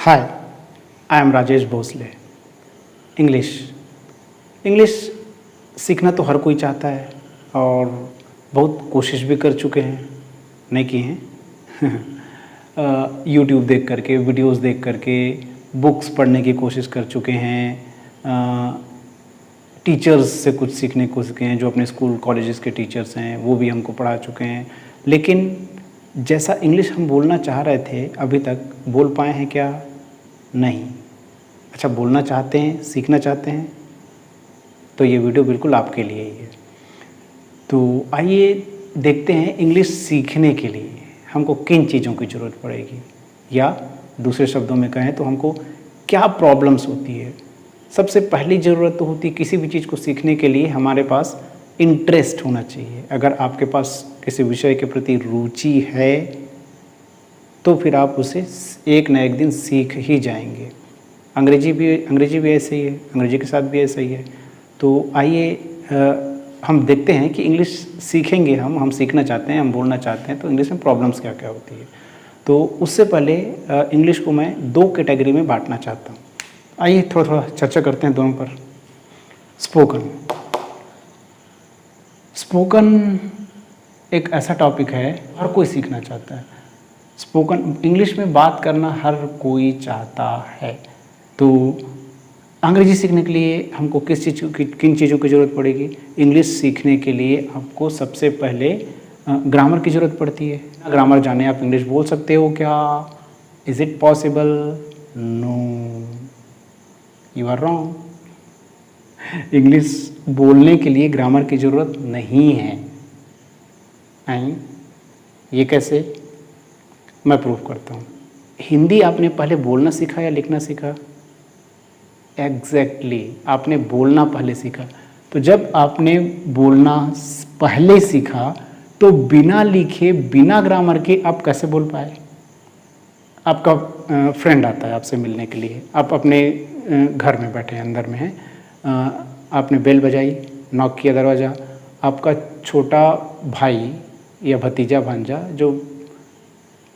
Hi, I am Rajesh Bhosale. English English सीखना तो हर कोई चाहता है और बहुत कोशिश भी कर चुके हैं, नहीं की हैं। यूट्यूब देख करके, वीडियोस देख करके, बुक्स पढ़ने की कोशिश कर चुके हैं। टीचर्स से कुछ सीखने को सीखे हैं, जो अपने स्कूल कॉलेजेस के टीचर्स हैं वो भी हमको पढ़ा चुके हैं। लेकिन जैसा इंग्लिश हम बोलना चाह रहे थे अभी तक बोल पाए हैं क्या? नहीं। अच्छा, बोलना चाहते हैं, सीखना चाहते हैं तो ये वीडियो बिल्कुल आपके लिए ही है। तो आइए देखते हैं इंग्लिश सीखने के लिए हमको किन चीज़ों की ज़रूरत पड़ेगी, या दूसरे शब्दों में कहें तो हमको क्या प्रॉब्लम्स होती है। सबसे पहली ज़रूरत तो होती है किसी भी चीज़ को सीखने के लिए हमारे पास इंटरेस्ट होना चाहिए। अगर आपके पास किसी विषय के प्रति रुचि है तो फिर आप उसे एक न एक दिन सीख ही जाएंगे। अंग्रेजी भी ऐसे ही है, अंग्रेजी के साथ भी ऐसा ही है। तो आइए हम देखते हैं कि इंग्लिश सीखेंगे, हम सीखना चाहते हैं, हम बोलना चाहते हैं तो इंग्लिश में प्रॉब्लम्स क्या क्या होती है। तो उससे पहले इंग्लिश को मैं दो कैटेगरी में बांटना चाहता हूँ। आइए थोड़ा थोड़ा चर्चा करते हैं दोनों पर। स्पोकन एक ऐसा टॉपिक है हर कोई सीखना चाहता है। स्पोकन इंग्लिश में बात करना हर कोई चाहता है। तो अंग्रेजी सीखने के लिए हमको किन चीज़ों की ज़रूरत पड़ेगी? इंग्लिश सीखने के लिए आपको सबसे पहले ग्रामर की ज़रूरत पड़ती है। ग्रामर जाने आप इंग्लिश बोल सकते हो क्या? Is it possible? No, you are wrong. English बोलने के लिए ग्रामर की ज़रूरत नहीं है। ये कैसे? मैं प्रूव करता हूँ। हिंदी आपने पहले बोलना सीखा या लिखना सीखा? एग्जैक्टली, आपने बोलना पहले सीखा। तो जब आपने बोलना पहले सीखा तो बिना लिखे, बिना ग्रामर के आप कैसे बोल पाए? आपका फ्रेंड आता है आपसे मिलने के लिए, आप अपने घर में बैठे हैं, अंदर में हैं, आपने बेल बजाई, नॉक किया दरवाज़ा, आपका छोटा भाई या भतीजा भांजा जो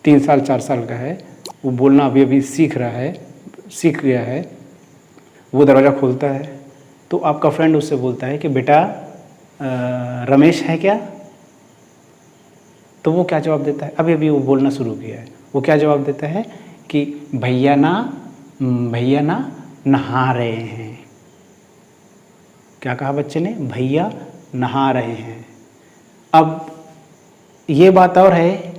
3 साल 4 साल का है, वो बोलना अभी अभी सीख गया है, वो दरवाज़ा खोलता है तो आपका फ्रेंड उससे बोलता है कि बेटा रमेश है क्या? तो वो क्या जवाब देता है? अभी अभी वो बोलना शुरू किया है, वो क्या जवाब देता है कि भैया ना नहा रहे हैं। क्या कहा बच्चे ने? भैया नहा रहे हैं। अब ये बात और है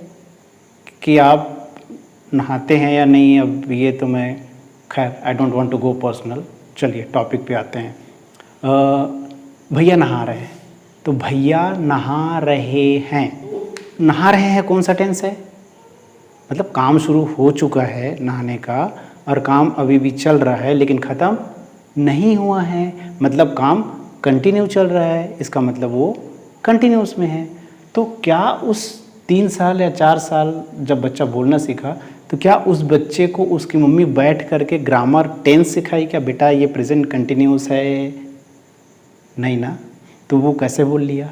कि आप नहाते हैं या नहीं, अब ये तो मैं खैर I don't want to go personal. चलिए टॉपिक पे आते हैं। भैया नहा रहे हैं, तो भैया नहा रहे हैं कौन सा टेंस है? मतलब काम शुरू हो चुका है नहाने का और काम अभी भी चल रहा है लेकिन ख़त्म नहीं हुआ है, मतलब काम कंटिन्यू चल रहा है, इसका मतलब वो कंटिन्यूस में है। तो क्या उस 3 साल या 4 साल जब बच्चा बोलना सीखा तो क्या उस बच्चे को उसकी मम्मी बैठ करके ग्रामर टेंस सिखाई क्या? बेटा ये प्रेजेंट कंटिन्यूस है? नहीं ना। तो वो कैसे बोल लिया?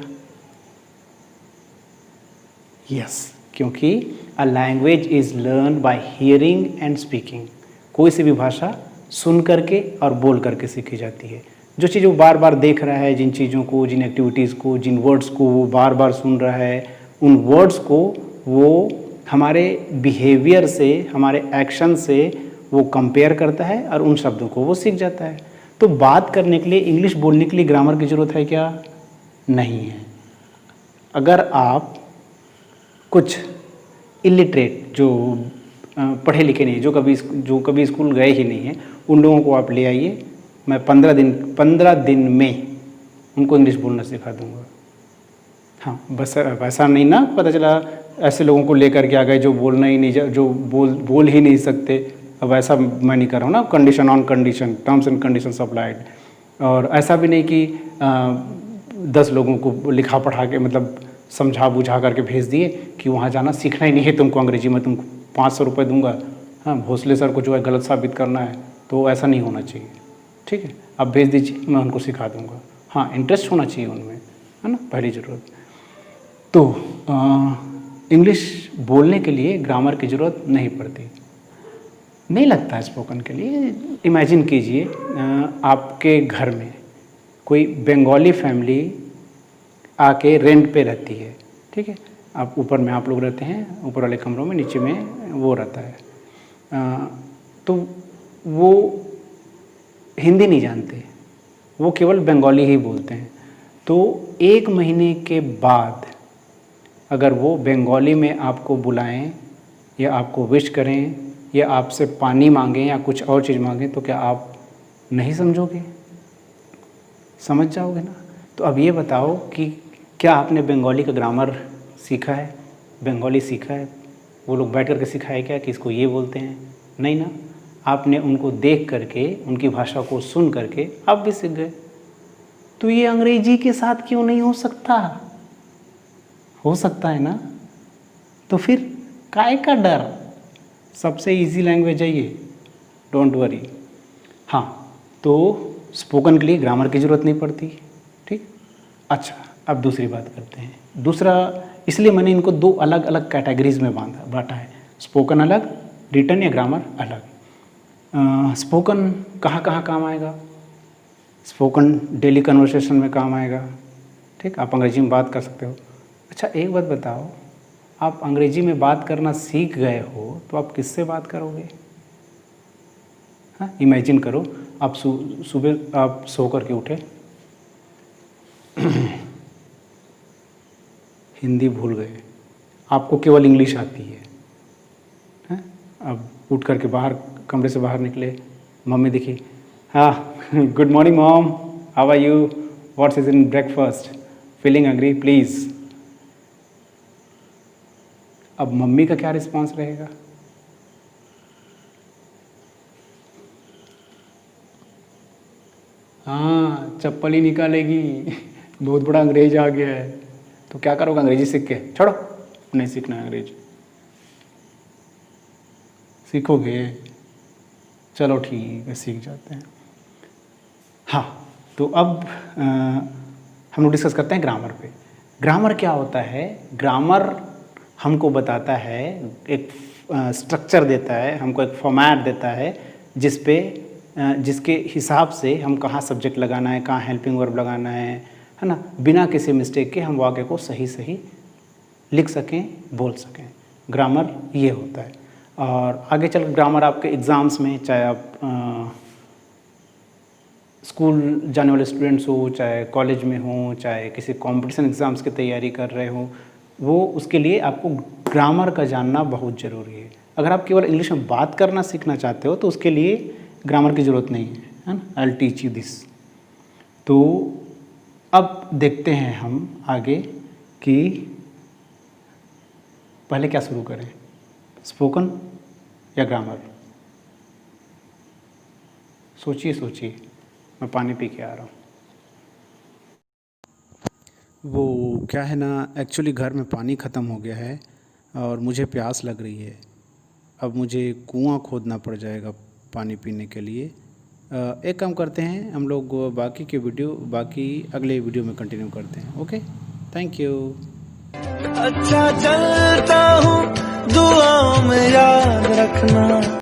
यस, क्योंकि a language is learn by hearing and speaking. कोई सी भी भाषा सुन करके और बोल करके सीखी जाती है। जो चीज़ वो बार बार देख रहा है, जिन चीज़ों को, जिन एक्टिविटीज़ को, जिन वर्ड्स को वो बार बार सुन रहा है, उन वर्ड्स को वो हमारे बिहेवियर से, हमारे एक्शन से वो कंपेयर करता है और उन शब्दों को वो सीख जाता है। तो बात करने के लिए, इंग्लिश बोलने के लिए ग्रामर की ज़रूरत है क्या? नहीं है। अगर आप कुछ इलिटरेट, जो पढ़े लिखे नहीं, जो कभी स्कूल गए ही नहीं हैं, उन लोगों को आप ले आइए, मैं 15 दिन में उनको इंग्लिश बोलना सिखा दूँगा। हाँ, बस वैसा नहीं ना पता चला ऐसे लोगों को लेकर के आ गए जो बोलना ही नहीं, जो बोल ही नहीं सकते। अब ऐसा मैं नहीं कर रहा हूँ ना, condition on condition, terms and conditions applied. और ऐसा भी नहीं कि 10 लोगों को लिखा पढ़ा के, मतलब समझा बुझा करके भेज दिए कि वहाँ जाना, सीखना ही नहीं है तुमको अंग्रेजी, में तुमको 500 रुपये दूंगा। हाँ, भोसले सर को जो है गलत साबित करना है, तो ऐसा नहीं होना चाहिए। ठीक है, आप भेज दीजिए, मैं उनको सिखा दूँगा। हाँ, इंटरेस्ट होना चाहिए उनमें, है ना, पहली ज़रूरत। तो इंग्लिश बोलने के लिए ग्रामर की ज़रूरत नहीं पड़ती। नहीं लगता है स्पोकन के लिए। इमेजिन कीजिए आपके घर में कोई बंगाली फैमिली आके रेंट पे रहती है, ठीक है। आप ऊपर में आप लोग रहते हैं, ऊपर वाले कमरों में, नीचे में वो रहता है। तो वो हिंदी नहीं जानते, वो केवल बंगाली ही बोलते हैं। तो 1 महीने के बाद अगर वो बंगाली में आपको बुलाएं या आपको विश करें या आपसे पानी मांगें या कुछ और चीज़ मांगें, तो क्या आप नहीं समझोगे? समझ जाओगे ना। तो अब ये बताओ कि क्या आपने बंगाली का ग्रामर सीखा है, बंगाली सीखा है? वो लोग बैठ कर के सिखाए क्या कि इसको ये बोलते हैं? नहीं ना। आपने उनको देख करके, उनकी भाषा को सुन करके आप भी सीख गए। तो ये अंग्रेजी के साथ क्यों नहीं हो सकता? हो सकता है ना। तो फिर काहे का डर? सबसे इजी लैंग्वेज है ये, डोंट वरी। हाँ, तो स्पोकन के लिए ग्रामर की ज़रूरत नहीं पड़ती, ठीक। अच्छा, अब दूसरी बात करते हैं। दूसरा, इसलिए मैंने इनको 2 अलग अलग कैटेगरीज में बांटा है। स्पोकन अलग, रिटन या ग्रामर अलग। स्पोकन कहाँ कहाँ काम आएगा? स्पोकन डेली कन्वर्सेशन में काम आएगा, ठीक। आप अंग्रेजी में बात कर सकते हो। अच्छा, एक बात बताओ, आप अंग्रेजी में बात करना सीख गए हो तो आप किससे बात करोगे? हाँ, इमेजिन करो, आप सुबह आप सो करके उठे, हिंदी भूल गए, आपको केवल इंग्लिश आती है। हाँ, अब उठ करके बाहर, कमरे से बाहर निकले, मम्मी दिखी, हाँ, good morning mom, how are you, what's is in breakfast, feeling hungry please. अब मम्मी का क्या रिस्पॉन्स रहेगा? हाँ, चप्पल ही निकालेगी, बहुत बड़ा अंग्रेज आ गया है। तो क्या करोगे अंग्रेजी सीख के? छोड़ो, नहीं सीखना है अंग्रेजी। सीखोगे? चलो ठीक है, सीख जाते हैं। हाँ, तो अब हम लोग डिस्कस करते हैं ग्रामर पे। ग्रामर क्या होता है? ग्रामर हमको बताता है, एक स्ट्रक्चर देता है, हमको एक फॉर्मेट देता है जिसके हिसाब से हम कहाँ सब्जेक्ट लगाना है, कहाँ हेल्पिंग वर्ब लगाना है ना, बिना किसी मिस्टेक के हम वाक्य को सही सही लिख सकें, बोल सकें। ग्रामर ये होता है। और आगे चल ग्रामर आपके एग्ज़ाम्स में, चाहे आप स्कूल जाने वाले स्टूडेंट्स हो, चाहे कॉलेज में हो, चाहे किसी कंपटीशन एग्ज़ाम्स की तैयारी कर रहे हो, वो उसके लिए आपको ग्रामर का जानना बहुत ज़रूरी है। अगर आप केवल इंग्लिश में बात करना सीखना चाहते हो तो उसके लिए ग्रामर की ज़रूरत नहीं है ना। I will teach you this. तो अब देखते हैं हम आगे कि पहले क्या शुरू करें, स्पोकन या ग्रामर? सोचिए सोचिए, मैं पानी पी के आ रहा हूँ। वो क्या है ना, एक्चुअली घर में पानी ख़त्म हो गया है और मुझे प्यास लग रही है। अब मुझे कुआं खोदना पड़ जाएगा पानी पीने के लिए। एक काम करते हैं, हम लोग बाकी अगले वीडियो में कंटिन्यू करते हैं। Okay, thank you. अच्छा चलता हूँ, दुआओं में याद रखना।